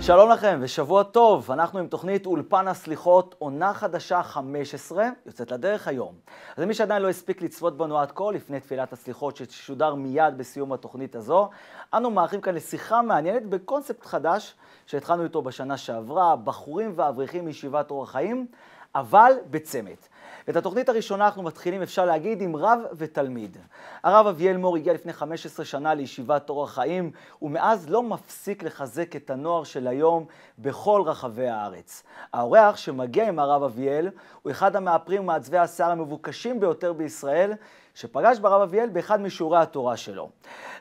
שלום לכם ושבוע טוב, אנחנו עם תוכנית אולפן הסליחות, עונה חדשה 15, יוצאת לדרך היום. אז למי שעדיין לא הספיק לצפות בנו עד כה, לפני תפילת הסליחות ששודר מיד בסיום התוכנית הזו, אנו מארחים כאן לשיחה מעניינת בקונספט חדש שהתחלנו איתו בשנה שעברה, בחורים ואברכים מישיבת אור החיים, אבל בצמד. את התוכנית הראשונה אנחנו מתחילים, אפשר להגיד, עם רב ותלמיד. הרב אביאל מור הגיע לפני 15 שנה לישיבת אור החיים, ומאז לא מפסיק לחזק את הנוער של היום בכל רחבי הארץ. האורח שמגיע עם הרב אביאל הוא אחד המאפרים ומעצבי השיער המבוקשים ביותר בישראל, שפגש ברב אביאל באחד משיעורי התורה שלו.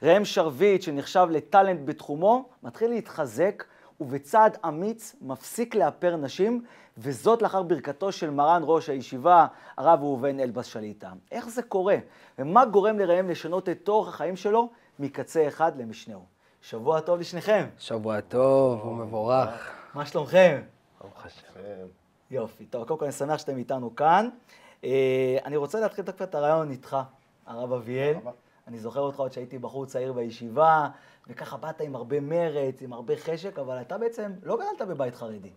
ראם שרביט, שנחשב לטלנט בתחומו, מתחיל להתחזק, ובצעד אמיץ מפסיק לאפר נשים, וזאת לאחר ברכתו של מרן ראש הישיבה, הרב ראובן אלבז שליט"א. איך זה קורה? ומה גורם לראם לשנות את אורח החיים שלו מקצה אחד למשנהו? שבוע טוב לשניכם. שבוע טוב ומבורך. מה שלומכם? ברוך השם. יופי. טוב, קודם כל אני שמח שאתם איתנו כאן. אני רוצה להתחיל קצת את הרעיון איתך, הרב אביאל. אני זוכר אותך עוד שהייתי בחור צעיר בישיבה, וככה באת עם הרבה מרץ, עם הרבה חשק, אבל אתה בעצם לא גדלת בבית חרדי.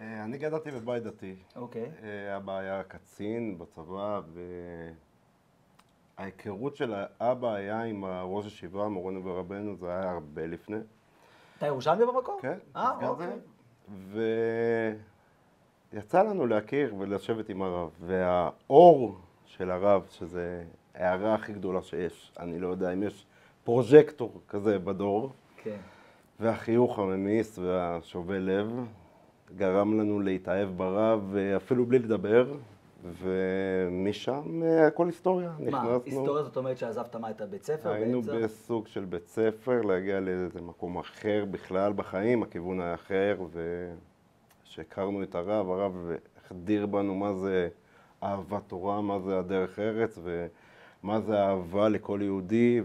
אני גדלתי בבית דתי. אוקיי. אבא היה קצין בצבא, וההיכרות של האבא היה עם ראש ישיבה, מורנו ורבנו, זה היה הרבה לפני. אתה ירושלמי במקום? כן. אוקיי. ויצא לנו להכיר ולשבת עם הרב. והאור של הרב, שזה הערה הכי גדולה שיש, אני לא יודע אם יש פרוז'קטור כזה בדור, כן. והחיוך הממיס והשובה לב, גרם לנו להתאהב ברב, אפילו בלי לדבר, ומשם הכל היסטוריה. מה, היסטוריה זאת אומרת שעזבת מה את הבית ספר? היינו בסוג של בית ספר, להגיע לאיזה מקום אחר בכלל בחיים, הכיוון היה אחר, ושהכרנו את הרב החדיר בנו מה זה אהבת תורה, מה זה הדרך ארץ, ומה זה אהבה לכל יהודי,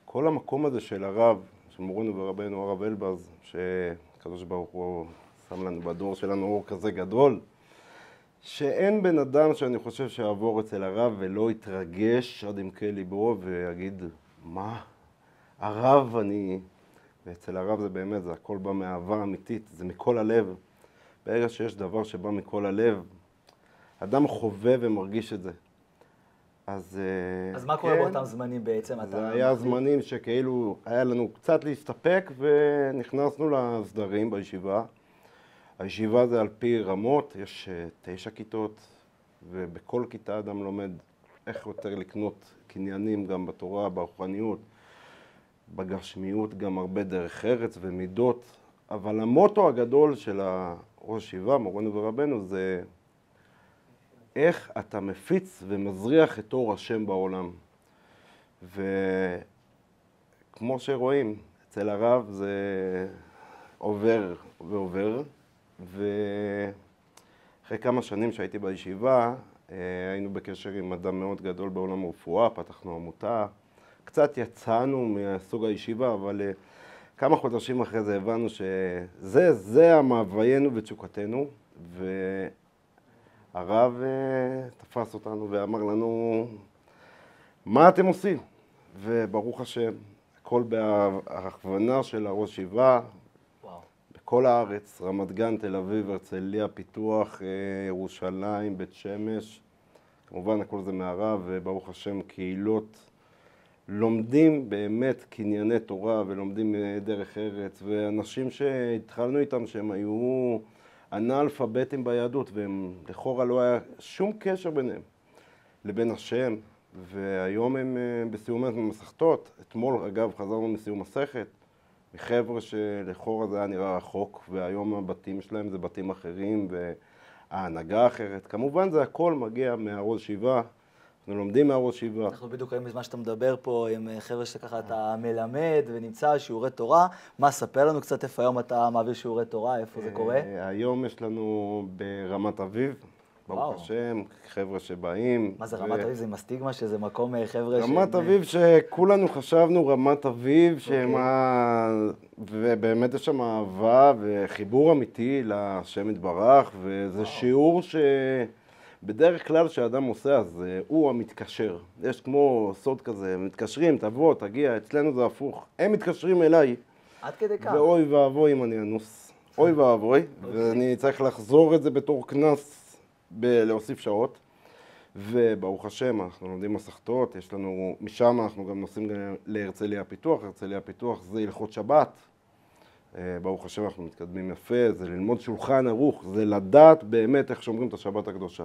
וכל המקום הזה של הרב, של מורנו ורבנו הרב אלבז, הקדוש ברוך הוא שם לנו בדור שלנו אור כזה גדול, שאין בן אדם שאני חושב שיעבור אצל הרב ולא יתרגש עד עמקי ליבו ויגיד, מה? הרב אני... ואצל הרב זה באמת, זה הכל בא מאהבה אמיתית, זה מכל הלב. ברגע שיש דבר שבא מכל הלב, אדם חווה ומרגיש את זה. אז מה קורה באותם זמנים בעצם? זה היה זמנים שכאילו היה לנו קצת להסתפק ונכנסנו לסדרים בישיבה. הישיבה זה על פי רמות, יש 9 כיתות, ובכל כיתה אדם לומד איך יותר לקנות קניינים גם בתורה, ברוחניות, בגשמיות, גם הרבה דרך ארץ ומידות. אבל המוטו הגדול של הראש ישיבה, מורנו ורבנו, זה איך אתה מפיץ ומזריח את אור השם בעולם. וכמו שרואים, אצל הרב זה עובר ועובר, ואחרי כמה שנים שהייתי בישיבה, היינו בקשר עם אדם מאוד גדול בעולם הרפואה, פתחנו עמותה, קצת יצאנו מסוג הישיבה, אבל כמה חודשים אחרי זה הבנו שזה המאוויינו ותשוקתנו, הרב תפס אותנו ואמר לנו, מה אתם עושים? וברוך השם, הכל בהכוונה של הראש ישיבה, בכל הארץ, רמת גן, תל אביב, הרצליה, פיתוח, ירושלים, בית שמש, כמובן הכל זה מהרב, וברוך השם קהילות, לומדים באמת קנייני תורה ולומדים דרך ארץ, ואנשים שהתחלנו איתם שהם היו אנאלפביתים ביהדות, והם לכאורה לא היה שום קשר ביניהם לבין השם, והיום הם בסיום המסכתות. אתמול, אגב, חזרנו מסיום מסכת, מחבר'ה שלכאורה זה היה נראה רחוק, והיום הבתים שלהם זה בתים אחרים, וההנהגה אחרת. כמובן זה הכל מגיע מהראש ישיבה, אנחנו לומדים מהראש ישיבה. אנחנו בדיוק היום בזמן שאתה מדבר פה עם חבר'ה שככה אתה מלמד ונמצא שיעורי תורה. מה, ספר לנו קצת איפה היום אתה מעביר שיעורי תורה, איפה זה קורה? היום יש לנו ברמת אביב, ברוך השם, חבר'ה שבאים. מה זה רמת אביב? זה עם הסטיגמה שזה מקום חבר'ה רמת אביב שכולנו חשבנו רמת אביב, ובאמת יש שם אהבה וחיבור אמיתי לשם יתברך, וזה שיעור בדרך כלל שהאדם עושה, אז הוא המתקשר. יש כמו סוד כזה, מתקשרים, תבוא, תגיע, אצלנו זה הפוך. הם מתקשרים אליי, עד כדי כך. ואוי ואבוי אם אני אנוס. אוי ואבוי, ואני צריך לחזור את זה בתור כנס להוסיף שעות. וברוך השם, אנחנו לומדים מסכתות, יש לנו, משם אנחנו גם נוסעים להרצליה פיתוח. הרצליה פיתוח זה הלכות שבת. ברוך השם אנחנו מתקדמים יפה, זה ללמוד שולחן ערוך, זה לדעת באמת איך שומרים את השבת הקדושה.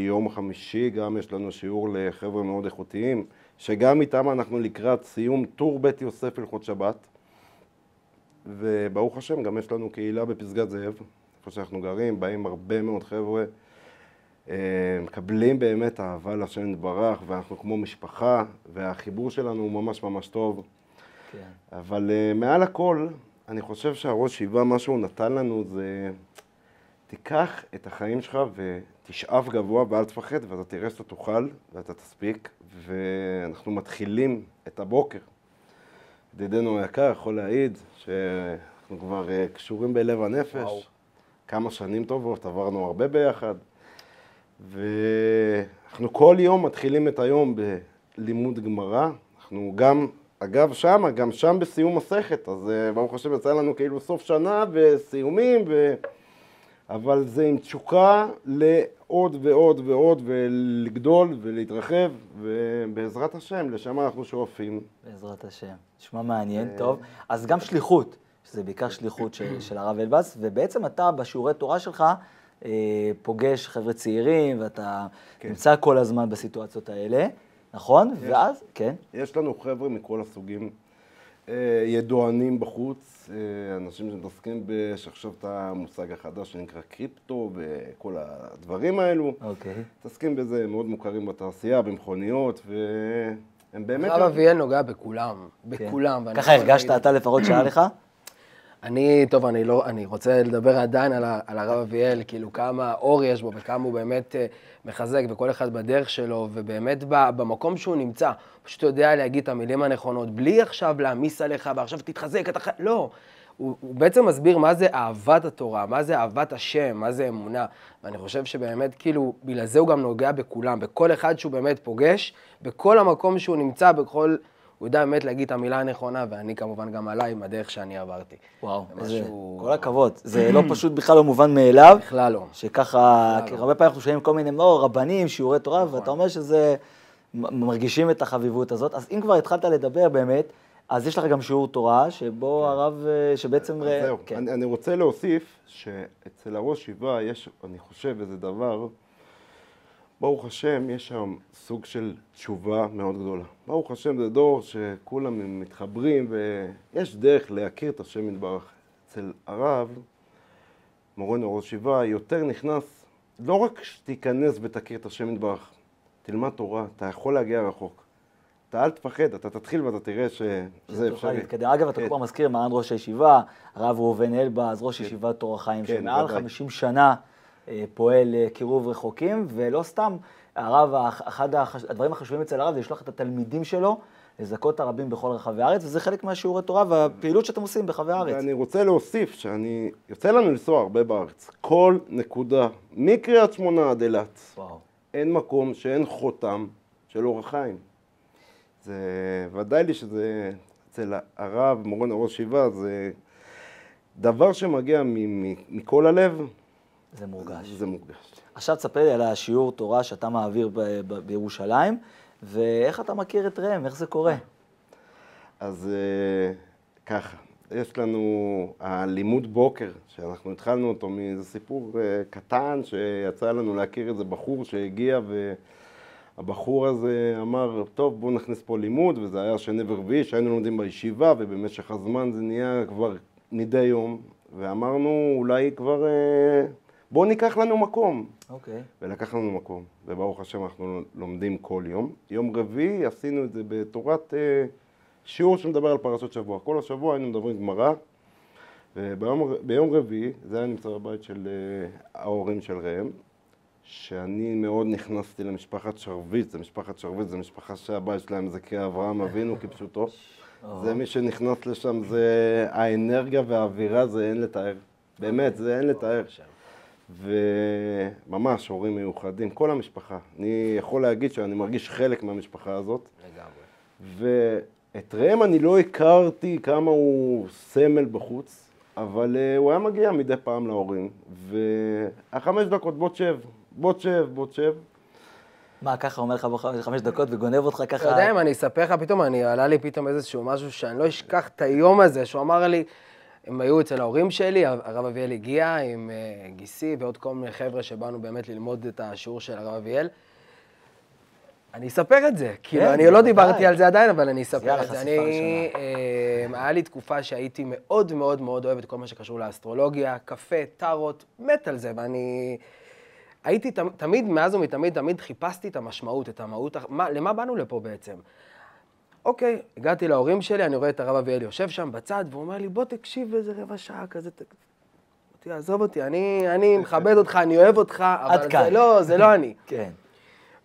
יום חמישי גם יש לנו שיעור לחבר'ה מאוד איכותיים, שגם איתם אנחנו לקראת סיום טור בית יוסף הלכות שבת. וברוך השם גם יש לנו קהילה בפסגת זאב, איפה שאנחנו גרים, באים הרבה מאוד חבר'ה, מקבלים באמת אהבה לשם יתברך, ואנחנו כמו משפחה, והחיבור שלנו הוא ממש ממש טוב. כן. אבל מעל הכל, אני חושב שהראש שיבה, מה שהוא נתן לנו זה, תיקח את החיים שלך ותשאף גבוה ואל תפחד, ואתה תראה שאתה תוכל ואתה תספיק, ואנחנו מתחילים את הבוקר. ידידנו היקר יכול להעיד שאנחנו כבר קשורים בלב הנפש. וואו. כמה שנים טובות, עברנו הרבה ביחד. ואנחנו כל יום מתחילים את היום בלימוד גמרא. אנחנו גם, אגב, גם שם בסיום מסכת, אז ברוך השם יצא לנו כאילו סוף שנה וסיומים, אבל זה עם תשוקה לעוד ועוד ועוד ולגדול ולהתרחב, ובעזרת השם, לשם אנחנו שואפים. בעזרת השם. נשמע מעניין, טוב. אז גם שליחות, שזה בעיקר שליחות של הרב אלבז, ובעצם אתה בשיעורי תורה שלך פוגש חבר'ה צעירים, ואתה נמצא כל הזמן בסיטואציות האלה, נכון? ואז, כן. יש לנו חבר'ה מכל הסוגים, ידוענים בחוץ, אנשים שמתעסקים שעכשיו את המושג החדש שנקרא קריפטו וכל הדברים האלו. אוקיי. מתעסקים בזה, מאוד מוכרים בתעשייה, במכוניות, והם באמת... הרב אביאל נוגע בכולם, בכולם. ככה הרגשת אתה לפחות שעה לך? אני רוצה לדבר עדיין על הרב אביאל, כאילו כמה אור יש בו וכמה הוא באמת מחזק, וכל אחד בדרך שלו, ובאמת במקום שהוא נמצא, פשוט יודע להגיד את המילים הנכונות, בלי עכשיו להעמיס עליך, ועכשיו תתחזק, לא. הוא בעצם מסביר מה זה אהבת התורה, מה זה אהבת השם, מה זה אמונה, ואני חושב שבאמת כאילו, בגלל זה הוא גם נוגע בכולם, בכל אחד שהוא באמת פוגש, בכל המקום שהוא נמצא, הוא יודע באמת להגיד את המילה הנכונה, ואני כמובן גם עליי עם הדרך שאני עברתי. וואו, כל הכבוד. זה לא פשוט בכלל לא מובן מאליו. בכלל לא. שככה, הרבה פעמים אנחנו שומעים כל מיני רבנים, שיעורי תורה, ואתה אומר שזה, מרגישים את החביבות הזאת. אז אם כבר התחלת לדבר באמת, אז יש לך גם שיעור תורה, שבו הרב, שבעצם... זהו, אני רוצה להוסיף שאצל הראש שיבה יש, אני חושב, איזה דבר, ברוך השם, יש שם סוג של תשובה מאוד גדולה. ברוך השם, זה דור שכולם מתחברים, ויש דרך להכיר את השם יתברך. אצל הרב, מורנו ראש שיבה, יותר נכנס, לא רק שתיכנס ותכיר את השם יתברך, תלמד תורה, אתה יכול להגיע רחוק. אתה אל תפחד, אתה תתחיל ואתה תראה שזה אפשרי. אגב, אתה כל פעם מזכיר מרן ראש הישיבה, הרב ראובן אלבז, ראש ישיבת תור החיים, שמעל 50 שנה פועל קירוב רחוקים, ולא סתם, הרב, אחד הדברים החשובים אצל הרב זה לשלוח את התלמידים שלו לזכות הרבים בכל רחבי הארץ, וזה חלק מהשיעורי תורה והפעילות שאתם עושים ברחבי הארץ. ואני רוצה להוסיף יוצא לנו לנסוע הרבה בארץ, כל נקודה, מקריית שמונה עד אילת, אין מקום שאין חותם של אורח חיים. זה ודאי לי שזה אצל הרב, מורן הראש שיבה, זה דבר שמגיע מכל הלב. זה מורגש. זה מורגש. עכשיו תספר לי על השיעור תורה שאתה מעביר בירושלים, ואיך אתה מכיר את ראם, איך זה קורה? אז ככה, יש לנו הלימוד בוקר, שאנחנו התחלנו אותו מאיזה סיפור קטן, שיצא לנו להכיר איזה בחור שהגיע הבחור הזה אמר, טוב, בואו נכניס פה לימוד, וזה היה שני ורביעי, שהיינו לומדים בישיבה, ובמשך הזמן זה נהיה כבר מדי יום, ואמרנו, אולי כבר, בואו ניקח לנו מקום. אוקיי. ולקח לנו מקום, וברוך השם אנחנו לומדים כל יום. יום רביעי עשינו את זה בתורת שיעור שמדבר על פרשות שבוע. כל השבוע היינו מדברים גמרא, וביום רביעי, זה היה נמצא בבית של ההורים של ראם, שאני מאוד נכנסתי למשפחת שרביט, זה משפחה שהבית שלהם זה כאברהם אבינו כפשוטו. זה מי שנכנס לשם, זה האנרגיה והאווירה, זה אין לתאר. באמת, זה אין לתאר. וממש הורים מיוחדים, כל המשפחה. אני יכול להגיד שאני מרגיש חלק מהמשפחה הזאת. לגמרי. את ראם אני לא הכרתי כמה הוא סמל בחוץ, אבל הוא היה מגיע מדי פעם להורים, והחמש דקות בוא תשב. מה, ככה אומר לך ב5 דקות וגונב אותך ככה? אתה יודע אם אני אספר לך פתאום, עלה לי פתאום איזשהו משהו שאני לא אשכח את היום הזה, שהוא אמר לי, הם היו אצל ההורים שלי, הרב אביאל הגיע עם גיסי ועוד כל מיני חבר'ה שבאנו באמת ללמוד את השיעור של הרב אביאל. אני אספר את זה, כאילו, אני לא דיברתי על זה עדיין, אבל אני אספר את זה. היה לי תקופה שהייתי מאוד מאוד מאוד אוהב את כל מה שקשור לאסטרולוגיה, קפה, טארות, מת על זה, ואני הייתי תמיד, מאז ומתמיד, תמיד חיפשתי את המשמעות, את המהות, למה באנו לפה בעצם? אוקיי, הגעתי להורים שלי, אני רואה את הרב אביאל יושב שם בצד, והוא אומר לי, בוא תקשיב איזה רבע שעה כזה, עזוב אותי, אני מכבד אותך, אני אוהב אותך, אבל זה לא אני. כן.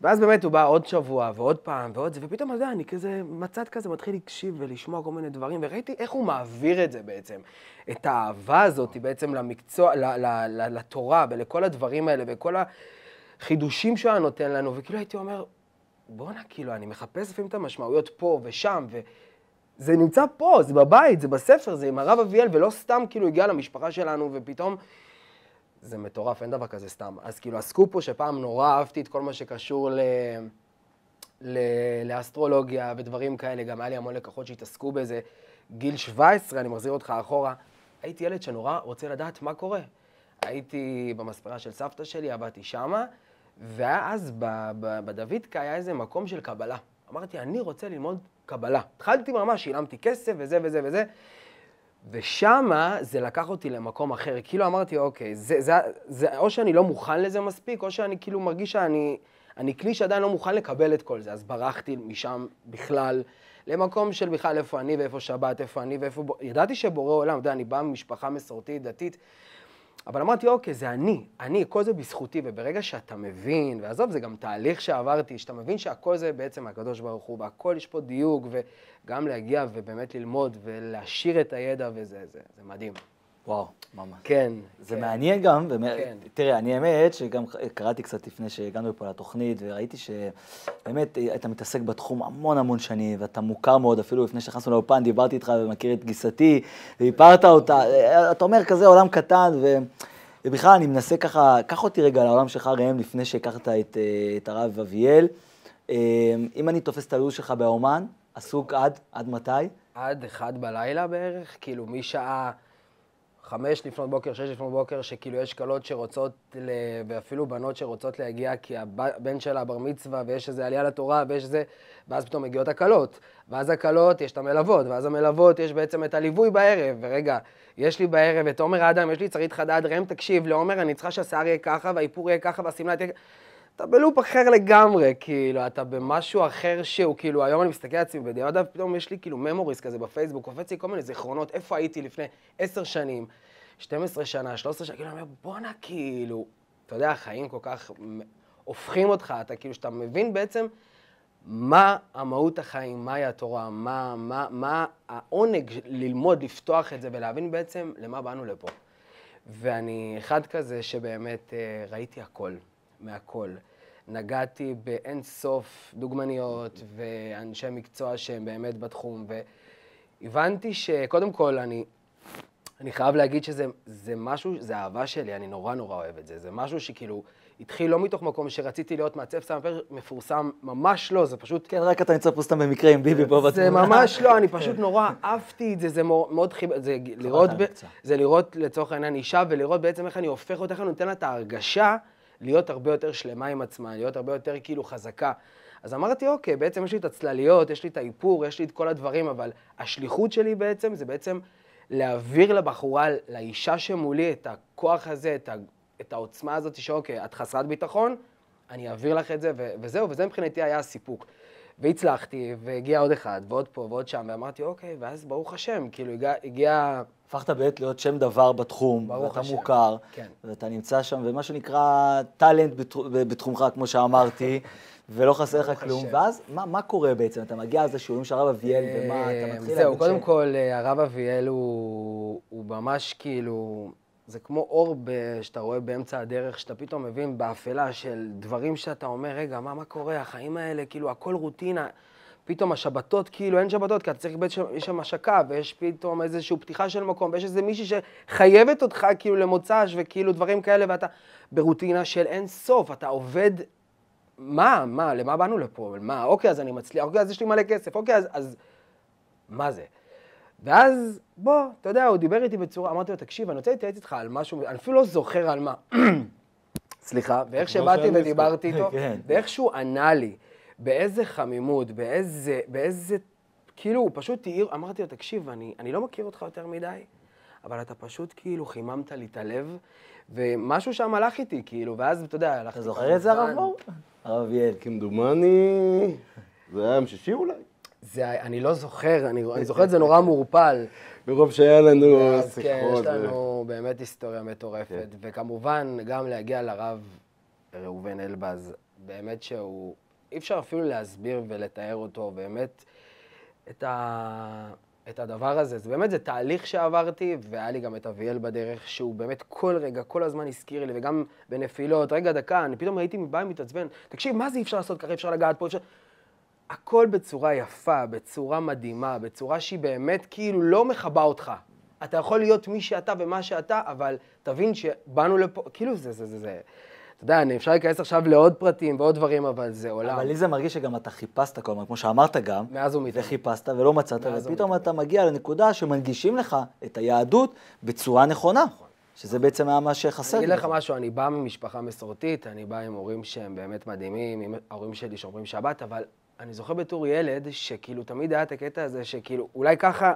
ואז באמת הוא בא עוד שבוע, ועוד פעם, ועוד זה, ופתאום, אתה יודע, אני כזה, מצד כזה מתחיל להקשיב ולשמוע כל מיני דברים, וראיתי איך הוא מעביר את זה בעצם, את האהבה הזאת בעצם למקצוע, לתורה, ולכל הדברים האלה, וכל החידושים שהוא היה נותן לנו, וכאילו הייתי אומר, בוא'נה, כאילו, אני מחפש לפעמים את המשמעויות פה ושם, וזה נמצא פה, זה בבית, זה בספר, זה עם הרב אביאל, ולא סתם כאילו הגיע למשפחה שלנו, ופתאום זה מטורף, אין דבר כזה סתם. אז כאילו, הסקופ פה שפעם נורא אהבתי את כל מה שקשור לאסטרולוגיה ודברים כאלה, גם היה לי המון לקוחות שהתעסקו באיזה גיל 17, אני מחזיר אותך אחורה, הייתי ילד שנורא רוצה לדעת מה קורה. הייתי במספרה של סבתא שלי, עבדתי שמה, ואז בדוידקה היה איזה מקום של קבלה. אמרתי, אני רוצה ללמוד קבלה. התחלתי ממש, שילמתי כסף וזה וזה וזה, ושמה זה לקח אותי למקום אחר. כאילו אמרתי, אוקיי, זה או שאני לא מוכן לזה מספיק, או שאני כאילו מרגיש שאני כלי שעדיין לא מוכן לקבל את כל זה. אז ברחתי משם בכלל למקום של בכלל איפה אני ואיפה שבת, איפה אני ואיפה... ידעתי שבורא עולם, אני בא ממשפחה מסורתית, דתית, אבל אמרתי, אוקיי, זה אני, כל זה בזכותי, וברגע שאתה מבין, ועזוב, זה גם תהליך שעברתי, שאתה מבין שהכל זה בעצם הקדוש ברוך הוא, והכל יש פה דיוק, וגם להגיע ובאמת ללמוד ולהשאיר את הידע, וזה מדהים. וואו, ממש. כן. זה מעניין גם, תראה, אני האמת שגם קראתי קצת לפני שהגענו לפה לתוכנית, וראיתי שבאמת אתה מתעסק בתחום המון שנים, ואתה מוכר מאוד, אפילו לפני שנכנסנו לאולפן, דיברתי איתך ומכיר את גיסתי, והיפרת אותה, אתה אומר כזה עולם קטן, ובכלל אני מנסה ככה, קח אותי רגע לעולם שלך ראם, לפני שהכרת את הרב אביאל. אם אני תופס את הלו"ז שלך באומן, עסוק עד מתי? עד 1 בלילה בערך, כאילו משעה 5 לפנות בוקר, 6 לפנות בוקר, שכאילו יש קלות שרוצות, ואפילו בנות שרוצות להגיע, כי הבן שלה בר מצווה, ויש איזה עלייה לתורה, ויש איזה, ואז פתאום מגיעות הקלות. ואז הקלות יש את המלוות, ואז המלוות יש בעצם את הליווי בערב, ורגע, יש לי בערב את עומר האדם, יש לי צרית חדד, ראם תקשיב, לעומר אני צריכה שהשיער יהיה ככה, והאיפור יהיה ככה, והסמלה תהיה ככה. אתה בלופ אחר לגמרי, כאילו, אתה במשהו אחר שהוא, כאילו, היום אני מסתכל על עצמי בדיוק, פתאום יש לי כאילו ממוריס כזה בפייסבוק, קופץ לי כל מיני זיכרונות, איפה הייתי לפני 10 שנים, 12 שנה, 13 שנה, כאילו, אני אומר, בואנה, כאילו, אתה יודע, החיים כל כך הופכים אותך, אתה כאילו, שאתה מבין בעצם מה המהות החיים, מהי התורה, מה העונג ללמוד, לפתוח את זה ולהבין בעצם למה באנו לפה. ואני אחד כזה שבאמת ראיתי הכל. מהכל. נגעתי באין סוף דוגמניות ואנשי מקצוע שהם באמת בתחום, והבנתי שקודם כל אני חייב להגיד שזה משהו, זה אהבה שלי, אני נורא אוהב את זה. זה משהו שכאילו התחיל לא מתוך מקום שרציתי להיות מעצב סמפר מפורסם, ממש לא, זה פשוט... כן, רק אתה נמצא פה סתם במקרה עם ביבי פה בתמונה. זה ממש לא, אני פשוט נורא אהבתי את זה, זה מאוד זה לראות לצורך העניין אישה ולראות בעצם איך אני הופך אותה, איך אני נותן לה את ההרגשה להיות הרבה יותר שלמה עם עצמה, להיות הרבה יותר כאילו חזקה. אז אמרתי, אוקיי, בעצם יש לי את הצלליות, יש לי את האיפור, יש לי את כל הדברים, אבל השליחות שלי בעצם, זה בעצם להעביר לבחורה, לאישה שמולי, את הכוח הזה, את העוצמה הזאת, שאוקיי, את חסרת ביטחון, אני אעביר לך את זה, וזהו, וזה מבחינתי היה הסיפוק. והצלחתי, והגיע עוד אחד, ועוד פה, ועוד שם, ואמרתי, אוקיי, ואז ברוך השם, כאילו הגיע... הפכת באמת להיות שם דבר בתחום, ואתה מוכר, כן. ואתה נמצא שם, ומה שנקרא טלנט בתחומך, כמו שאמרתי, ולא חסר לך כלום. ואז, מה קורה בעצם? אתה מגיע לזה שיעורים של הרב אביאל, ומה אתה מתחיל? זהו, קודם כל, הרב אביאל הוא ממש כאילו, זה כמו אור שאתה רואה באמצע הדרך, שאתה פתאום מבין באפלה של דברים שאתה אומר, רגע, מה קורה? החיים האלה, כאילו, הכל רוטינה. פתאום השבתות, כאילו אין שבתות, כי אתה צריך, יש שם השקה, ויש פתאום איזושהי פתיחה של מקום, ויש איזה מישהי שחייבת אותך כאילו למוצ"ש, וכאילו דברים כאלה, ואתה ברוטינה של אין סוף, אתה עובד, למה באנו לפה? מה, אוקיי, אז אני מצליח, אוקיי, אז יש לי מלא כסף, אוקיי, אז מה זה? ואז, בוא, אתה יודע, הוא דיבר איתי בצורה, אמרתי לו, תקשיב, אני רוצה להתייעץ איתך על משהו, אני אפילו לא זוכר על מה. סליחה, ואיך שבאתי ודיברתי איתו, ואיך שהוא ענה לי, באיזה חמימות, באיזה, כאילו, הוא פשוט תהיר, אמרתי לו, תקשיב, אני לא מכיר אותך יותר מדי, אבל אתה פשוט כאילו חיממת לי את הלב, ומשהו שם הלך איתי, כאילו, ואז, אתה יודע, הלכתי... אתה זוכר את זה, הרב מור? הרב אביאל. כמדומני, זה היה יום שישי אולי? אני לא זוכר, אני זוכר את זה נורא מעורפל. ברוב שהיה לנו שיחות. כן, יש לנו באמת היסטוריה מטורפת, וכמובן גם להגיע לרב ראובן אלבז, באמת שהוא, אי אפשר אפילו להסביר ולתאר אותו, באמת את הדבר הזה. זה באמת, זה תהליך שעברתי, והיה לי גם את אביאל בדרך, שהוא באמת כל רגע, כל הזמן הזכיר לי, וגם בנפילות, רגע דקה, אני פתאום הייתי מבא מתעצבן, תקשיב, מה זה אי אפשר לעשות ככה, אפשר לגעת פה, אפשר... הכל בצורה יפה, בצורה מדהימה, בצורה שהיא באמת כאילו לא מחבא אותך. אתה יכול להיות מי שאתה ומה שאתה, אבל תבין שבאנו לפה, כאילו זה. אתה יודע, אפשר להיכנס עכשיו לעוד פרטים ועוד דברים, אבל זה עולם. אבל לי זה מרגיש שגם אתה חיפשת כל הזמן, כמו שאמרת גם, מאז ומתמיד. וחיפשת ולא מצאת, ופתאום אתה מגיע לנקודה שמנגישים לך את היהדות בצורה נכונה, שזה בעצם היה מה שחסר. אני אגיד לך משהו, אני בא ממשפחה מסורתית, אני בא עם הורים שהם באמת מדהימים, עם ההורים שלי שומרים שבת, אבל אני זוכר בתור ילד שכאילו תמיד היה את הקטע הזה שכאילו אולי ככה,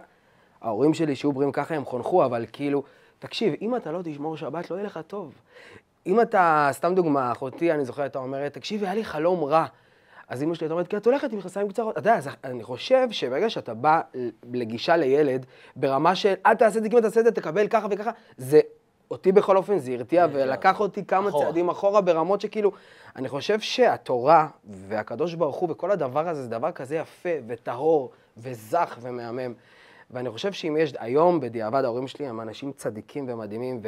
ההורים שלי שהיו בריאים ככה הם חונכו, אבל כאילו, תקשיב, אם אתה לא תשמור שבת לא יהיה לך טוב. אם אתה, סתם דוגמה, אחותי, אני זוכר, אתה אומרת, תקשיב, היה לי חלום רע. אז אמא שלי, אתה אומרת, כי את הולכת עם מכנסיים קצרות. אתה יודע, אני חושב שברגע שאתה בא לגישה לילד, ברמה של, אל תעשה את זה, כי אם אתה עושה את זה, תקבל ככה וככה, זה, אותי בכל אופן, זה הרתיע ולקח אותי כמה צעדים אחורה ברמות שכאילו, אני חושב שהתורה והקדוש ברוך הוא וכל הדבר הזה, זה דבר כזה יפה וטהור וזך ומהמם. ואני חושב שאם יש, היום בדיעבד ההורים שלי הם אנשים צדיקים ומדהימים,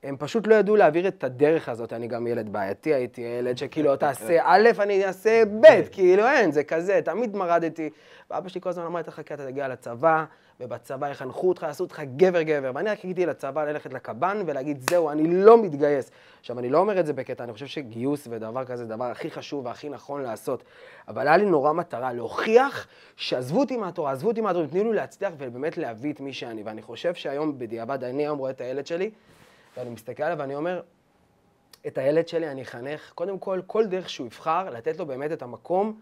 והם פשוט לא ידעו להעביר את הדרך הזאת. אני גם ילד בעייתי, הייתי ילד שכאילו, תעשה א', אני אעשה ב', כאילו אין, זה כזה, תמיד מרדתי. ואבא שלי כל הזמן אמר, אתה תגיע לצבא, ובצבא יחנכו אותך, יעשו אותך גבר, ואני רק הייתי לצבא ללכת לקב"ן ולהגיד, זהו, אני לא מתגייס. עכשיו, אני לא אומר את זה בקטע, אני חושב שגיוס ודבר כזה, דבר הכי חשוב והכי נכון לעשות. אבל היה לי נורא מטרה, להוכיח שעזבו אותי מהתורה, תנו לי להצליח ובאמת להביא את מי שאני. ואני חושב שהיום בדיעבד, אני היום רואה את הילד שלי, ואני מסתכל עליו ואני אומר, את הילד שלי אני אחנך, קודם כל דרך שהוא יבחר, לתת לו באמת את המקום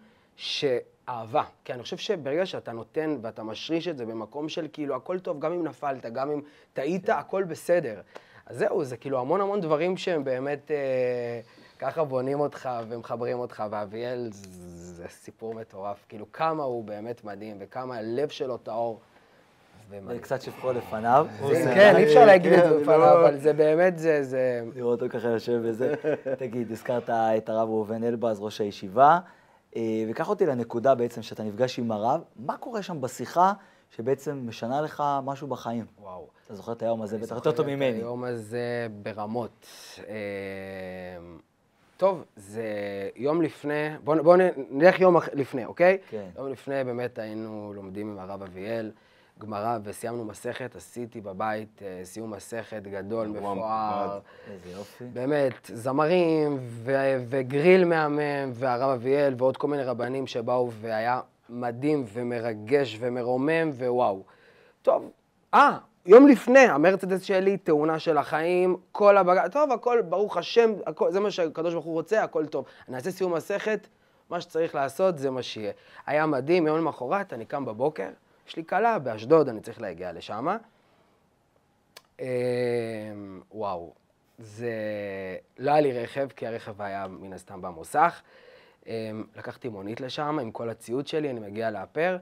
אהבה, כי אני חושב שברגע שאתה נותן ואתה משריש את זה במקום של כאילו הכל טוב, גם אם נפלת, גם אם טעית, הכל בסדר. אז זהו, זה כאילו המון דברים שהם באמת ככה בונים אותך ומחברים אותך, ואביאל זה סיפור מטורף, כאילו כמה הוא באמת מדהים וכמה הלב שלו טהור. קצת שבחו לפניו. כן, אי אפשר להגיד את זה לפניו, אבל זה באמת, זה... לראות אותו ככה יושב וזה. תגיד, הזכרת את הרב ראובן אלבז, ראש הישיבה. וקח אותי לנקודה בעצם שאתה נפגש עם הרב, מה קורה שם בשיחה שבעצם משנה לך משהו בחיים? וואו. אתה זוכר את היום הזה, בטח יותר טוב ממני. את היום הזה ברמות. טוב, זה יום לפני, בואו נלך יום לפני, אוקיי? כן. יום לפני באמת היינו לומדים עם הרב אביאל, גמרא, וסיימנו מסכת, עשיתי בבית סיום מסכת גדול, מפואר. איזה יופי. באמת, זמרים וגריל מהמם, והרב אביאל ועוד כל מיני רבנים שבאו, והיה מדהים ומרגש ומרומם, ווואו. טוב, יום לפני, המרצדס שלי, תאונה של החיים, כל הבגע, טוב, הכל, ברוך השם, הכל, זה מה שהקדוש ברוך הוא רוצה, הכל טוב. אני אעשה סיום מסכת, מה שצריך לעשות זה מה שיהיה. היה מדהים, יום למחרת, אני קם בבוקר, יש לי קלה באשדוד, אני צריך להגיע לשם. וואו, זה... לא היה לי רכב, כי הרכב היה מן הסתם במוסך. לקחתי מונית לשם עם כל הציוד שלי, אני מגיע לאפר.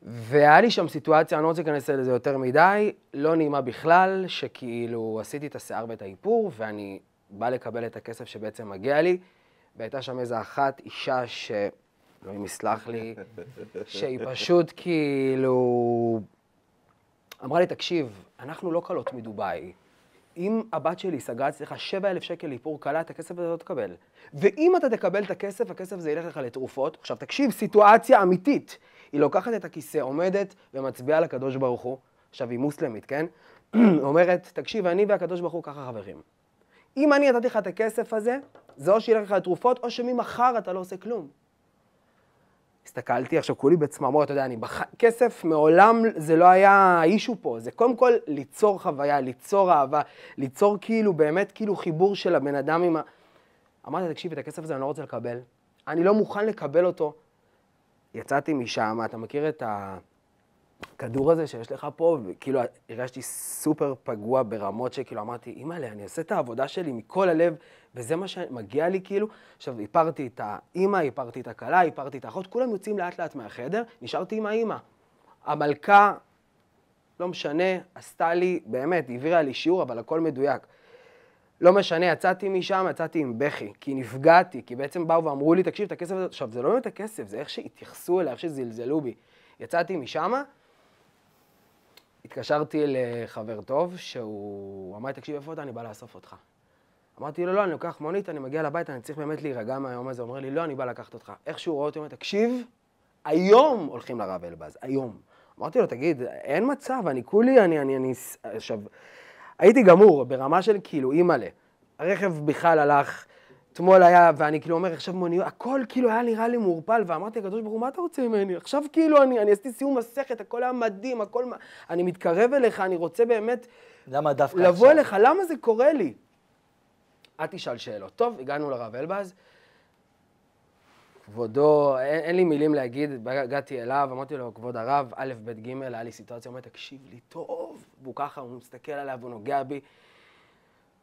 והיה לי שם סיטואציה, אני לא רוצה להיכנס לזה יותר מדי, לא נעימה בכלל, שכאילו עשיתי את השיער ואת האיפור, ואני בא לקבל את הכסף שבעצם מגיע לי, והייתה שם איזו אחת, אישה לא אם יסלח לי, שהיא פשוט כאילו... אמרה לי, תקשיב, אנחנו לא קלות מדובאי. אם הבת שלי סגרה אצלך 7,000 שקל לאיפור קלה, את הכסף הזה לא תקבל. ואם אתה תקבל את הכסף, הכסף הזה ילך לך לתרופות. עכשיו תקשיב, סיטואציה אמיתית. היא לוקחת את הכיסא, עומדת ומצביעה לקדוש ברוך הוא. עכשיו היא מוסלמית, כן? אומרת, תקשיב, אני והקדוש ברוך הוא ככה חברים. אם אני נתתי לך את הכסף הזה, זה או שילך לך לתרופות, או שממחר אתה לא עושה כלום. הסתכלתי, עכשיו כולי בצמרמורת, אתה יודע, כסף מעולם זה לא היה האישו פה, זה קודם כל ליצור חוויה, ליצור אהבה, ליצור כאילו באמת כאילו חיבור של הבן אדם עם אמרתי, תקשיב, את הכסף הזה אני לא רוצה לקבל, אני לא מוכן לקבל אותו. יצאתי משם, אתה מכיר את הכדור הזה שיש לך פה, וכאילו הרגשתי סופר פגוע ברמות שכאילו אמרתי, אימא'לה, אני אעשה את העבודה שלי מכל הלב, וזה מה שמגיע לי כאילו. עכשיו, איפרתי את האמא, איפרתי את הכלה, איפרתי את האחות, כולם יוצאים לאט לאט מהחדר, נשארתי עם האמא. המלכה, לא משנה, עשתה לי, באמת, העבירה לי שיעור, אבל הכל מדויק. לא משנה, יצאתי משם, יצאתי עם בכי, כי נפגעתי, כי בעצם באו ואמרו לי, תקשיב, את הכסף הזה, עכשיו, זה לא באמת הכסף, זה איך שהתייחסו אליי, איך שזלזלו בי. יצאתי משם, התקשרתי לחבר טוב, שהוא אמר לי, תקשיב, איפה אתה? אני בא לאסוף אותך. אמרתי לו, לא, אני לוקח מונית, אני מגיע לבית, אני צריך באמת להירגע מהיום הזה. הוא אומר לי, לא, אני בא לקחת אותך. איך שהוא רואה אותי, הוא אומר, תקשיב, היום הולכים לרב אלבז, היום. אמרתי לו, תגיד, אין מצב, אני כולי, עכשיו, הייתי גמור, ברמה של כאילו, אימא'לה. הרכב בכלל הלך, אתמול היה, ואני כאילו אומר, עכשיו מוניות, הכל כאילו היה נראה לי מעורפל, ואמרתי, הקדוש ברוך הוא, מה אתה רוצה ממני? עכשיו כאילו, אני עשיתי סיום מסכת, הכל היה מדהים, הכל, אני מתקרב אליך, אני רוצה באמת למה דווקא לבוא אליך, למה זה קורה לי? אל תשאל שאלות. טוב, הגענו לרב אלבז, כבודו, אין לי מילים להגיד, הגעתי אליו, אמרתי לו, כבוד הרב, א', ב', ג', היה לי סיטואציה, הוא אומר, תקשיב לי טוב, והוא ככה, הוא מסתכל עליו, הוא נוגע בי,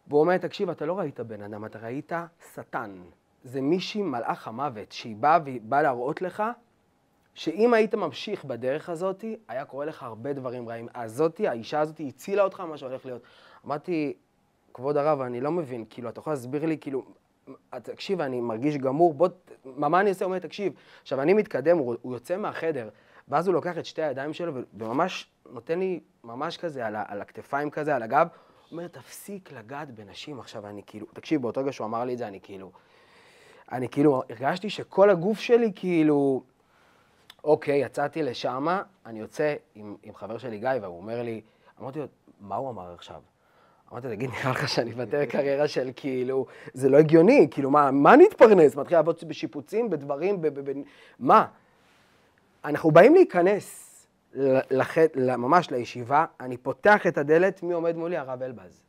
והוא אומר, תקשיב, אתה לא ראית בן אדם, אתה ראית שטן. זה מישהי מלאך המוות, שהיא באה להראות לך, שאם היית ממשיך בדרך הזאת, היה קורה לך הרבה דברים רעים. האישה הזאת הצילה אותך מה שהולך להיות. אמרתי, כבוד הרב, אני לא מבין, כאילו, אתה יכול להסביר לי, כאילו, תקשיב, אני מרגיש גמור, בוא, מה אני עושה? הוא אומר, תקשיב. עכשיו, אני מתקדם, הוא יוצא מהחדר, ואז הוא לוקח את שתי הידיים שלו, וממש נותן לי, ממש כזה, על הכתפיים כזה, על הגב, הוא אומר, תפסיק לגעת בנשים. עכשיו, אני כאילו, תקשיב, באותו רגע שהוא אמר לי את זה, אני כאילו, הרגשתי שכל הגוף שלי, כאילו, אוקיי, יצאתי לשם, אני יוצא עם חבר שלי גיא, והוא אומר לי, אמרתי לו, מה הוא אמר עכשיו? אמרתי, תגיד, נראה לך שאני אוותר קריירה של כאילו, זה לא הגיוני, כאילו, מה נתפרנס? מתחיל לעבוד בשיפוצים, בדברים, מה? אנחנו באים להיכנס ממש לישיבה, אני פותח את הדלת, מי עומד מולי? הרב אלבז.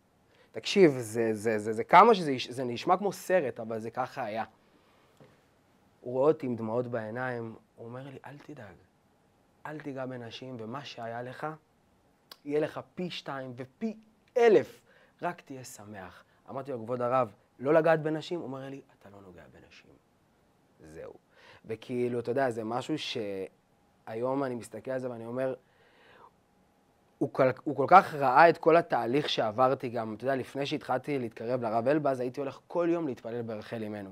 תקשיב, זה כמה שזה נשמע כמו סרט, אבל זה ככה היה. הוא רואה אותי עם דמעות בעיניים, הוא אומר לי, אל תדאג, אל תיגע בנשים, ומה שהיה לך, יהיה לך פי 2 ופי 1000, רק תהיה שמח. אמרתי לו, כבוד הרב, לא לגעת בנשים? הוא אומר לי, אתה לא נוגע בנשים. זהו. וכאילו, אתה יודע, זה משהו שהיום אני מסתכל על זה ואני אומר, הוא כל כך ראה את כל התהליך שעברתי גם, אתה יודע, לפני שהתחלתי להתקרב לרב אלבז, הייתי הולך כל יום להתפלל ברחל אימנו.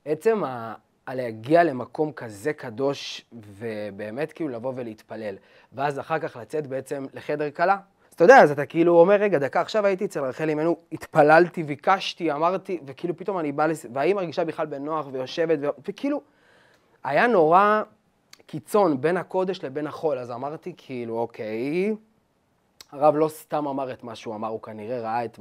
עצם להגיע למקום כזה קדוש, ובאמת כאילו לבוא ולהתפלל, ואז אחר כך לצאת בעצם לחדר קלה. אז אתה יודע, אז אתה כאילו אומר, רגע, דקה, עכשיו הייתי אצל רחל אימנו, התפללתי, ביקשתי, אמרתי, וכאילו פתאום אני בא, והיא מרגישה בכלל בנוח ויושבת, וכאילו, היה נורא קיצון בין הקודש לבין החול, אז אמרתי כאילו, אוקיי, הרב לא סתם אמר את מה שהוא אמר, הוא כנראה ראה את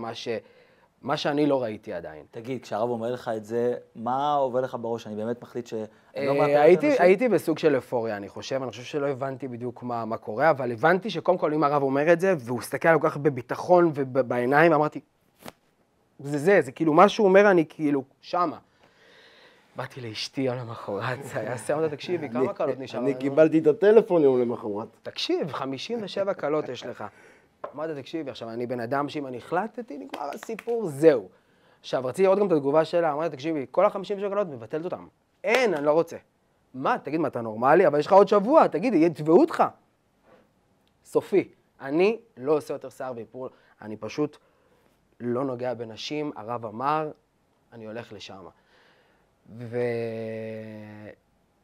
מה שאני לא ראיתי עדיין. תגיד, כשהרב אומר לך את זה, מה עובר לך בראש? אני באמת מחליט שאני לא הייתי בסוג של אפוריה, אני חושב שלא הבנתי בדיוק מה קורה, אבל הבנתי שקודם כל אם הרב אומר את זה, והוא הסתכל עליו כל כך בביטחון ובעיניים, אמרתי, זה כאילו מה שהוא אומר, אני כאילו שמה. באתי לאשתי על המחרת, זה היה סיימת, תקשיבי, כמה קלות נשאר? אני קיבלתי את הטלפון יום למחרת. תקשיב, 57 קלות יש לך. אמרתי, תקשיבי, עכשיו אני בן אדם שאם אני החלטתי, נגמר הסיפור, זהו. עכשיו, רציתי לראות גם את התגובה שלה, אמרתי, תקשיבי, כל ה-57 קלות מבטלת אותם. אין, אני לא רוצה. מה, תגיד, מה, אתה נורמלי? אבל יש לך עוד שבוע, תגיד, יתבעו אותך. סופי, אני לא עושה יותר שיער ואיפור, אני פשוט לא נוגע בנשים, הרב אמר, אני הולך לשם.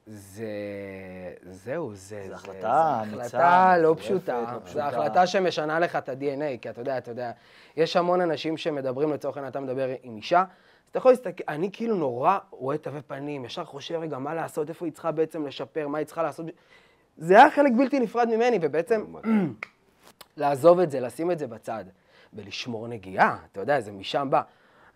זהו, זו החלטה החלטה לא פשוטה. זו החלטה שמשנה לך את ה-DNA, כי אתה יודע, יש המון אנשים שמדברים, לצורך העניין אתה מדבר עם אישה, אז אתה יכול להסתכל, אני כאילו נורא רואה תווי פנים, ישר חושב רגע מה לעשות, איפה היא צריכה בעצם לשפר, מה היא צריכה לעשות. זה היה חלק בלתי נפרד ממני, ובעצם לעזוב את זה, לשים את זה בצד, ולשמור נגיעה, אתה יודע, זה משם בא.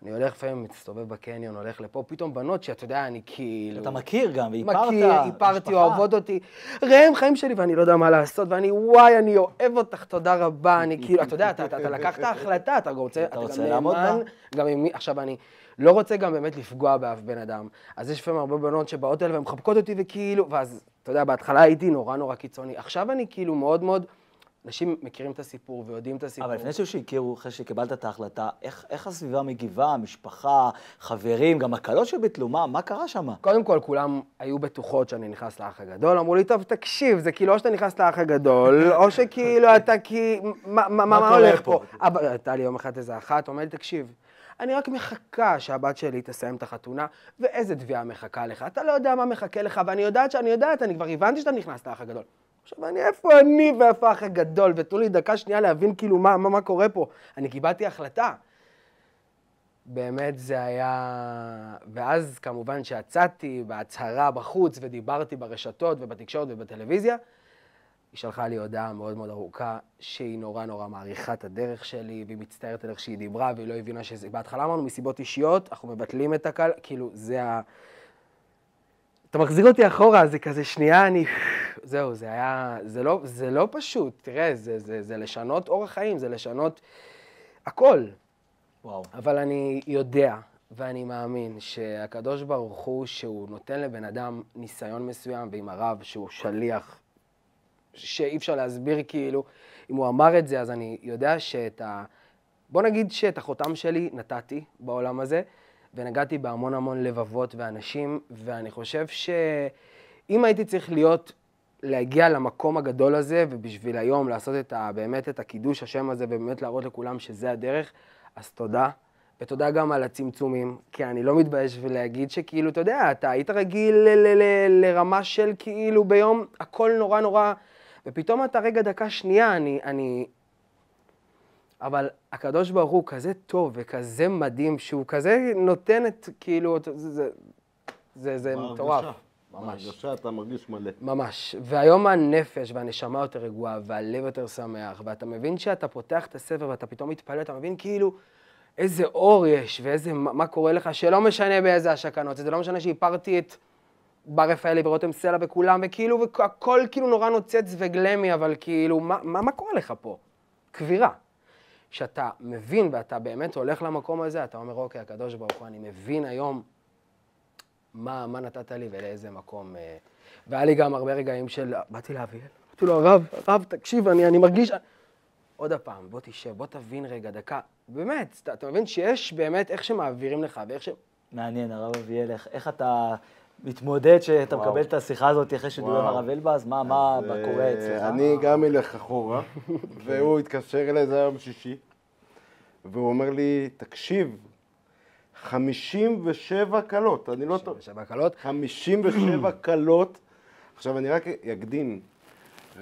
אני הולך לפעמים, מסתובב בקניון, הולך לפה, פתאום בנות שאתה יודע, אני כאילו... אתה מכיר גם, והיפרת, איפרתי, אוהבות אותי. ראם חיים שלי, ואני לא יודע מה לעשות, ואני, וואי, אני אוהב אותך, תודה רבה, אני כאילו, אתה יודע, אתה לקחת החלטה, אתה רוצה לעמוד בה? גם עם מי, עכשיו אני לא רוצה גם באמת לפגוע באף בן אדם. אז יש לפעמים הרבה בנות שבאות אלה, והן מחבקות אותי, וכאילו, ואז, אתה יודע, בהתחלה הייתי נורא קיצוני. עכשיו אני כאילו מאוד, אנשים מכירים את הסיפור ויודעים את הסיפור. אבל לפני שהכירו, אחרי שקיבלת את ההחלטה, איך הסביבה מגיבה, המשפחה, חברים, גם הקלות שביטלו, מה קרה שם? קודם כל, כולם היו בטוחות שאני נכנס לאח הגדול, אמרו לי, טוב, תקשיב, זה כאילו או שאתה נכנס לאח הגדול, או שכאילו אתה מה הולך פה? הייתה לי יום אחד איזה אחת, אומר לי, תקשיב, אני רק מחכה שהבת שלי תסיים את החתונה, ואיזה תביעה מחכה לך, אתה לא יודע מה מחכה לך, ואני יודעת, אני כבר הבנתי שאתה נכנס לאח הגדול. עכשיו, איפה אני ואיפה האח הגדול, ותנו לי דקה שנייה להבין כאילו מה קורה פה. אני קיבלתי החלטה. באמת זה היה... ואז כמובן שיצאתי בהצהרה בחוץ ודיברתי ברשתות ובתקשורת ובטלוויזיה, היא שלחה לי הודעה מאוד ארוכה שהיא נורא מעריכה את הדרך שלי, והיא מצטערת על איך שהיא דיברה, והיא לא הבינה שזה... בהתחלה אמרנו מסיבות אישיות, אנחנו מבטלים את הקל, כאילו זה ה... אתה מחזיק אותי אחורה, זה כזה שנייה, זהו, זה לא פשוט, תראה, זה לשנות אורח חיים, זה לשנות הכל. וואו. אבל אני יודע, ואני מאמין שהקדוש ברוך הוא, שהוא נותן לבן אדם ניסיון מסוים, ועם הרב שהוא שליח, שאי אפשר להסביר כאילו, אם הוא אמר את זה, אז אני יודע בוא נגיד שאת החותם שלי נתתי בעולם הזה, ונגעתי בהמון לבבות ואנשים, ואני חושב שאם הייתי צריך להגיע למקום הגדול הזה, ובשביל היום לעשות באמת את הקידוש השם הזה, ובאמת להראות לכולם שזה הדרך, אז תודה. ותודה גם על הצמצומים, כי אני לא מתבייש ולהגיד שכאילו, אתה יודע, אתה היית רגיל לרמה של כאילו ביום, הכל נורא, ופתאום אתה רגע דקה שנייה, אבל הקדוש ברוך הוא כזה טוב וכזה מדהים, שהוא כזה נותן את, כאילו, זה מטורף. ממש. בהרגשה אתה מרגיש מלא. ממש. והיום הנפש והנשמה יותר רגועה, והלב יותר שמח, ואתה מבין שאתה פותח את הספר ואתה פתאום מתפלל, אתה מבין כאילו איזה אור יש ואיזה, מה קורה לך, שלא משנה באיזה השקנות, זה לא משנה שהיפרתי את בר רפאלי ורותם סלע וכולם, וכאילו, והכל כאילו נורא נוצץ וגלמי, אבל כאילו, מה קורה לך פה? קבירה. כשאתה מבין ואתה באמת הולך למקום הזה, אתה אומר, אוקיי, הקדוש ברוך הוא, אני מבין היום מה נתת לי ולאיזה מקום. והיה לי גם הרבה רגעים של, באתי לאביאל, אמרתי לו, הרב, תקשיב, אני מרגיש... עוד הפעם, בוא תשב, בוא תבין רגע, דקה. באמת, אתה מבין שיש באמת איך שמעבירים לך ואיך מעניין, הרב אביאל, איך אתה מתמודד שאתה מקבל את השיחה הזאת אחרי שדיבר עם הרב אלבז? מה קורה אצלך? אני גם אלך אחורה, והוא התקשר אליי, זה היום שישי, והוא אומר לי, תקשיב, 57 קלות, אני לא טוב. 57 קלות? 57 קלות. עכשיו אני רק אקדים,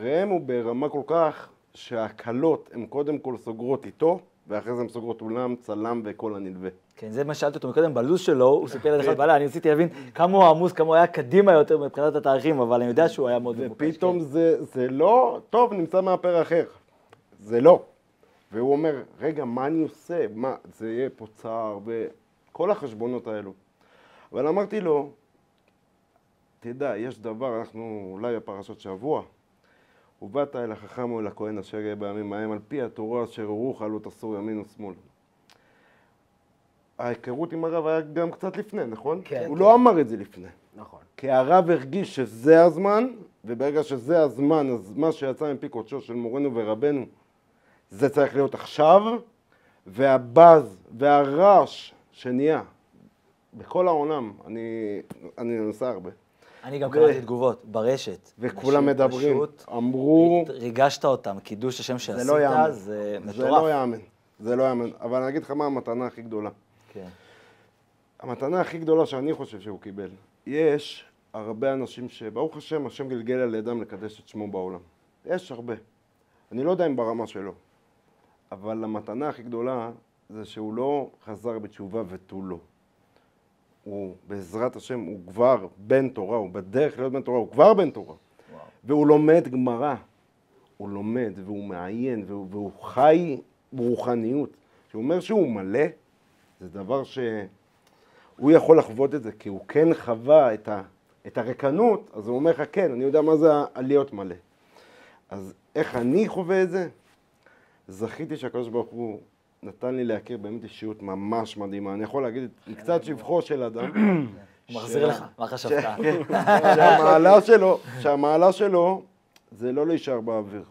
ראם הוא ברמה כל כך שהקלות הן קודם כל סוגרות איתו, ואחרי זה הן סוגרות אולם, צלם וכל הנלווה. כן, זה מה שאלתי אותו מקודם, בלוז שלו, הוא סיפר לדרך בעלה, אני רציתי להבין כמה הוא עמוס, כמה הוא היה קדימה יותר מבחינת התאריכים, אבל אני יודע שהוא היה מאוד מבוקש. ופתאום זה לא, טוב, נמצא מאפר אחר. זה לא. והוא אומר, רגע, מה אני עושה? מה, זה יהיה פה צער וכל החשבונות האלו. אבל אמרתי לו, תדע, יש דבר, אנחנו אולי בפרשת שבוע, ובאת אל החכם או אל הכהן אשר יהיה בימים ההם, על פי התורה אשר הורוך לא תסור ימין ושמאל. ההיכרות עם הרב היה גם קצת לפני, נכון? כן. הוא לא אמר את זה לפני. נכון. כי הרב הרגיש שזה הזמן, וברגע שזה הזמן, אז מה שיצא מפי קודשו של מורנו ורבנו, זה צריך להיות עכשיו, והבז והרעש שנהיה בכל העולם, אני ננסה הרבה. אני גם קראתי תגובות ברשת. וכולם מדברים, אמרו... ריגשת אותם, קידוש השם שעשית, זה מטורף. זה לא יאמן. אבל אני אגיד לך מה המתנה הכי גדולה. כן. המתנה הכי גדולה שאני חושב שהוא קיבל. יש הרבה אנשים שברוך השם, השם גלגל על ידם לקדש את שמו בעולם. יש הרבה. אני לא יודע אם ברמה שלו, אבל המתנה הכי גדולה זה שהוא לא חזר בתשובה ותו לא. הוא בעזרת השם, הוא כבר בן תורה, הוא בדרך להיות בן תורה, הוא כבר בן תורה. וואו. והוא לומד גמרא, הוא לומד והוא מעיין והוא חי ברוחניות. כשהוא אומר שהוא מלא, זה דבר שהוא יכול לחוות את זה, כי הוא כן חווה את הרקנות, אז הוא אומר לך, כן, אני יודע מה זה להיות מלא. אז איך אני חווה את זה? זכיתי שהקדוש ברוך הוא נתן לי להכיר באמת אישיות ממש מדהימה. אני יכול להגיד קצת שבחו של אדם. הוא מחזיר לך, מה חשבת? שהמעלה שלו זה לא להישאר באוויר.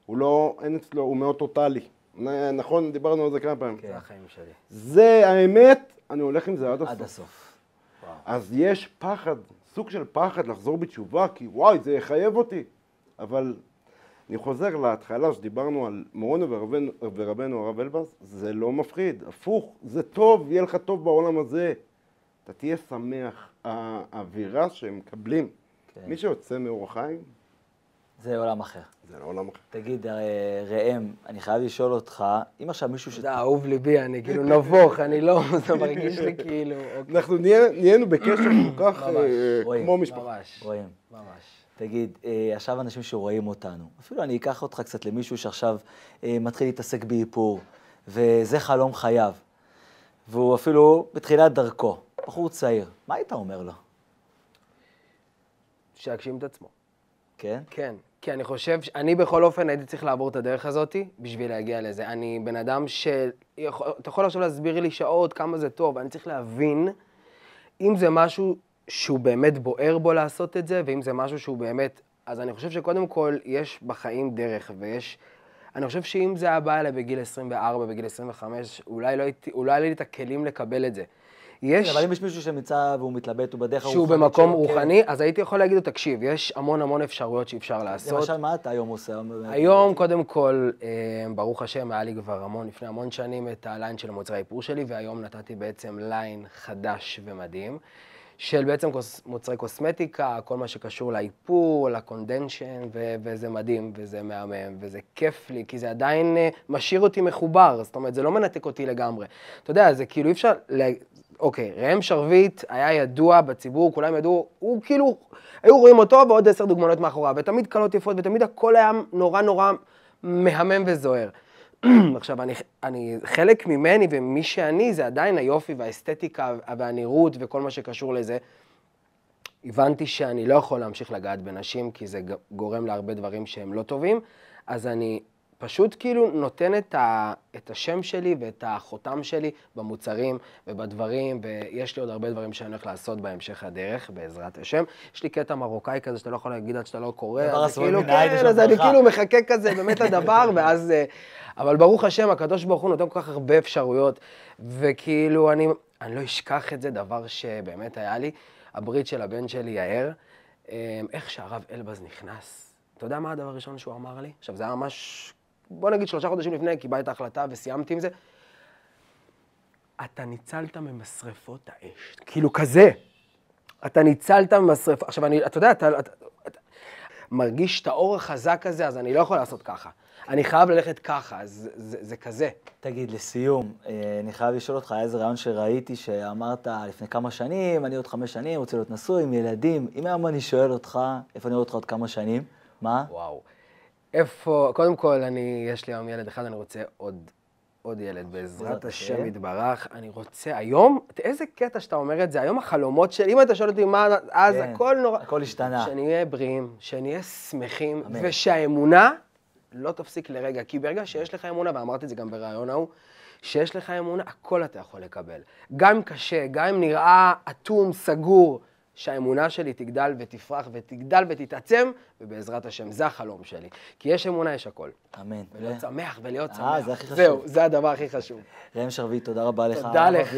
הוא לא, אין אצלו, הוא מאוד טוטלי. נכון, דיברנו על זה כמה פעמים. זה החיים שלי. זה האמת, אני הולך עם זה עד הסוף. עד הסוף. אז יש פחד, סוג של פחד לחזור בתשובה, כי וואי, זה יחייב אותי. אבל אני חוזר להתחלה שדיברנו על מורנו ורבנו הרב אלבז, זה לא מפחיד, הפוך, זה טוב, יהיה לך טוב בעולם הזה. אתה תהיה שמח, האווירה שהם מקבלים. כן. מי שיוצא מאור החיים, זה עולם אחר. זה לא עולם אחר. תגיד, ראם, אני חייב לשאול אותך, אם עכשיו מישהו זה אהוב ליבי, אני כאילו נבוך, אני לא, זה מרגיש לי כאילו... אנחנו נהיינו בקשר כל כך כמו משפחה. ממש, רואים. ממש. תגיד, עכשיו אנשים שרואים אותנו, אפילו אני אקח אותך קצת למישהו שעכשיו מתחיל להתעסק באיפור, וזה חלום חייו, והוא אפילו בתחילת דרכו, בחור צעיר, מה היית אומר לו? שיגשים את עצמו. כן? כן, כי אני חושב, אני בכל אופן הייתי צריך לעבור את הדרך הזאת בשביל להגיע לזה. אני בן אדם אתה יכול עכשיו להסביר לי שעות כמה זה טוב, אני צריך להבין אם זה משהו שהוא באמת בוער בו לעשות את זה, ואם זה משהו שהוא באמת... אז אני חושב שקודם כל יש בחיים דרך, אני חושב שאם זה היה בא אליי בגיל 24, בגיל 25, אולי לא לי את הכלים לקבל את זה. אבל אם יש מישהו שמצא והוא מתלבט, הוא בדרך הרוחנית שהוא במקום רוחני, אז הייתי יכול להגיד לו, תקשיב, יש המון אפשרויות שאפשר לעשות. למשל, מה אתה היום עושה? היום, קודם כל, ברוך השם, היה לי כבר לפני המון שנים את הליין של מוצרי האיפור שלי, והיום נתתי בעצם ליין חדש ומדהים, של בעצם מוצרי קוסמטיקה, כל מה שקשור לאיפור, לקונדנשן, וזה מדהים, וזה מהמם, וזה כיף לי, כי זה עדיין משאיר אותי מחובר, זאת אומרת, זה לא מנתק אותי לגמרי. אתה יודע, זה כאילו אי אפשר... אוקיי, ראם שרביט היה ידוע בציבור, כולם ידעו, הוא כאילו, היו רואים אותו ועוד 10 דוגמנות מאחוריו, ותמיד קלות יפות, ותמיד הכל היה נורא מהמם וזוהר. עכשיו, חלק ממני ומי שאני, זה עדיין היופי והאסתטיקה והנראות וכל מה שקשור לזה. הבנתי שאני לא יכול להמשיך לגעת בנשים, כי זה גורם להרבה דברים שהם לא טובים, אז אני פשוט כאילו נותן את השם שלי ואת החותם שלי במוצרים ובדברים, ויש לי עוד הרבה דברים שאני הולך לעשות בהמשך הדרך, בעזרת השם. יש לי קטע מרוקאי כזה שאתה לא יכול להגיד עד שאתה לא קורא, אז כאילו, כן, אז אני כאילו מחכה כזה באמת לדבר, ואז... אבל ברוך השם, הקדוש ברוך הוא נותן כל כך הרבה אפשרויות, וכאילו אני לא אשכח את זה, דבר שבאמת היה לי, הברית של הבן שלי, יאיר, איך שהרב אלבז נכנס, אתה יודע מה הדבר הראשון שהוא אמר לי? עכשיו, זה היה ממש, בוא נגיד 3 חודשים לפני, קיבלתי את ההחלטה וסיימתי עם זה. אתה ניצלת ממשרפות האש. כאילו כזה. אתה ניצלת ממשרפות. עכשיו, אתה יודע, אתה מרגיש את האור החזק הזה, אז אני לא יכול לעשות ככה. אני חייב ללכת ככה, אז זה כזה. תגיד, לסיום, אני חייב לשאול אותך, היה איזה רעיון שראיתי שאמרת לפני כמה שנים, אני עוד 5 שנים, רוצה להיות נשוי עם ילדים. אם היום אני שואל אותך, איפה אני רואה אותך עוד כמה שנים? מה? וואו. איפה, קודם כל, יש לי היום ילד אחד, אני רוצה עוד ילד, בעזרת השם יתברך. אני רוצה היום, איזה קטע שאתה אומר את זה, היום החלומות שלי, אם אתה שואל אותי מה, אז הכל נורא... הכל השתנה. שנהיה בריאים, שנהיה שמחים, ושהאמונה לא תפסיק לרגע, כי ברגע שיש לך אמונה, ואמרתי את זה גם ברעיון ההוא, שיש לך אמונה, הכל אתה יכול לקבל. גם קשה, גם אם נראה אטום, סגור, שהאמונה שלי תגדל ותפרח ותגדל ותתעצם, ובעזרת השם, זה החלום שלי. כי יש אמונה, יש הכל. אמן. ולהיות שמח ולהיות שמח. זה הכי חשוב. זהו, זה הדבר הכי חשוב. ראם שרביט, תודה רבה לך. תודה לך.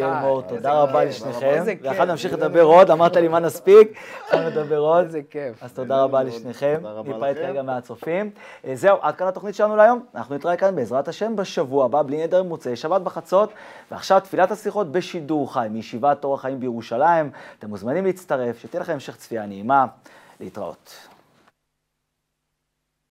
תודה רבה לשניכם. ואחד נמשיך לדבר עוד, אמרת לי מה נספיק, עכשיו נדבר עוד. איזה כיף. אז תודה רבה לשניכם. ניפרד רגע מהצופים. זהו, עד כאן התוכנית שלנו להיום. אנחנו נתראה כאן בעזרת השם בשבוע הבא, בלי נדר, מוצאי שבת בחצות. ועכשיו תפילת הסליחות בשידור חי, מישיבת אור החיים בירושלים. אתם מוזמנים להצטרף. הערב, שתהיה לכם המשך צפייה נעימה, להתראות.